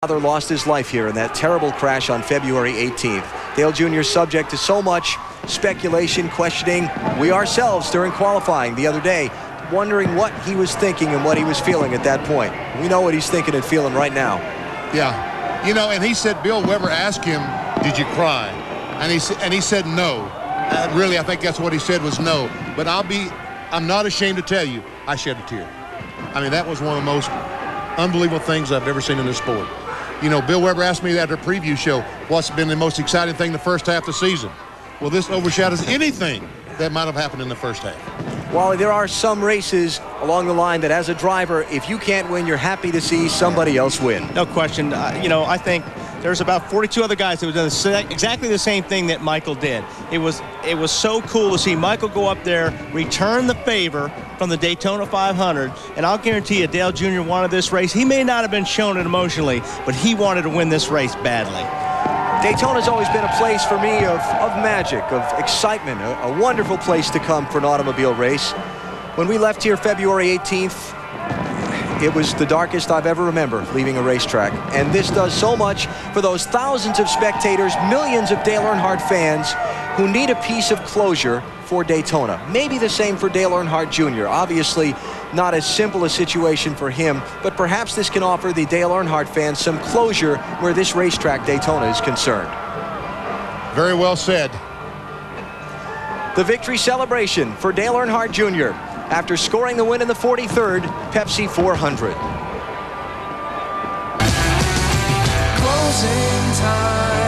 Father lost his life here in that terrible crash on February 18th. Dale Jr. subject to so much speculation, questioning. We ourselves during qualifying the other day wondering what he was thinking and what he was feeling at that point. We know what he's thinking and feeling right now. Yeah, you know, and he said Bill Weber asked him, "Did you cry?" And he said no. Really, I think that's what he said was no. But I'm not ashamed to tell you, I shed a tear. I mean, that was one of the most unbelievable things I've ever seen in this sport. You know, Bill Weber asked me at our preview show, what's been the most exciting thing the first half of the season? Well, this overshadows anything that might have happened in the first half. Wally, there are some races along the line that as a driver, if you can't win, you're happy to see somebody else win. No question. You know, I think there's about 42 other guys who have done exactly the same thing that Michael did. It was so cool to see Michael go up there, return the favor from the Daytona 500, and I'll guarantee you Dale Jr. wanted this race. He may not have been shown it emotionally, but he wanted to win this race badly. Daytona's always been a place for me of magic, of excitement, a wonderful place to come for an automobile race. When we left here February 18th, it was the darkest I've ever remembered leaving a racetrack. And this does so much for those thousands of spectators, millions of Dale Earnhardt fans who need a piece of closure for Daytona. Maybe the same for Dale Earnhardt Jr. Obviously not as simple a situation for him, but perhaps this can offer the Dale Earnhardt fans some closure where this racetrack Daytona is concerned. Very well said. The victory celebration for Dale Earnhardt Jr. after scoring the win in the 43rd Pepsi 400. Closing time.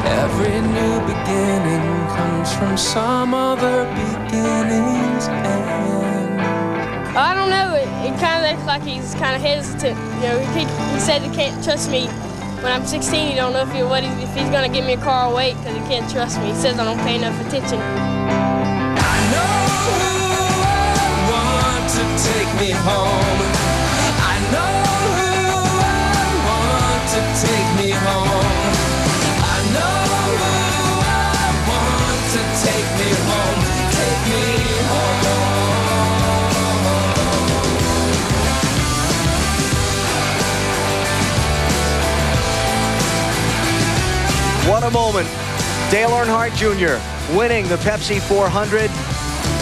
Every new beginning comes from some other beginning's end. I don't know. It kind of looks like he's kind of hesitant. You know, he said he can't trust me when I'm 16. He don't know if he's going to give me a car or wait because he can't trust me. He says I don't pay enough attention. I know who I want to take me home. I know who I want to take me home. I know who I want to take me home. Take me home. What a moment. Dale Earnhardt Jr. winning the Pepsi 400.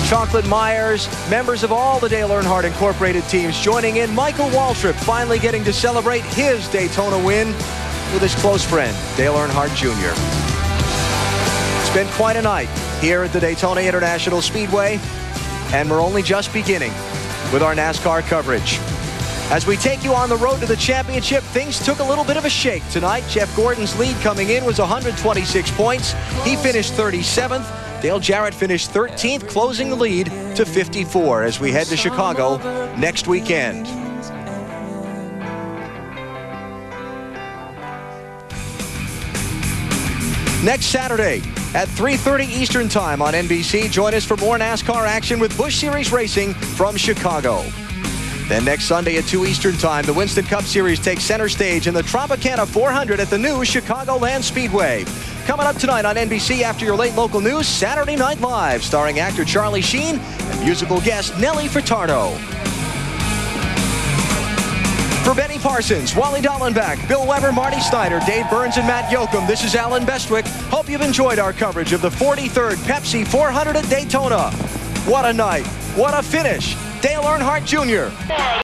Chocolate Myers, members of all the Dale Earnhardt Incorporated teams joining in. Michael Waltrip finally getting to celebrate his Daytona win with his close friend, Dale Earnhardt Jr. It's been quite a night here at the Daytona International Speedway, and we're only just beginning with our NASCAR coverage. As we take you on the road to the championship, things took a little bit of a shake tonight. Jeff Gordon's lead coming in was 126 points. He finished 37th. Dale Jarrett finished 13th, closing the lead to 54 as we head to Chicago next weekend. Next Saturday at 3:30 Eastern Time on NBC, join us for more NASCAR action with Busch Series Racing from Chicago. Then next Sunday at 2 Eastern Time, the Winston Cup Series takes center stage in the Tropicana 400 at the new Chicagoland Speedway. Coming up tonight on NBC after your late local news, Saturday Night Live, starring actor Charlie Sheen and musical guest Nelly Furtado. For Benny Parsons, Wally Dallenbach, Bill Weber, Marty Snyder, Dave Burns, and Matt Yoakum, this is Alan Bestwick. Hope you've enjoyed our coverage of the 43rd Pepsi 400 at Daytona. What a night. What a finish. Dale Earnhardt Jr.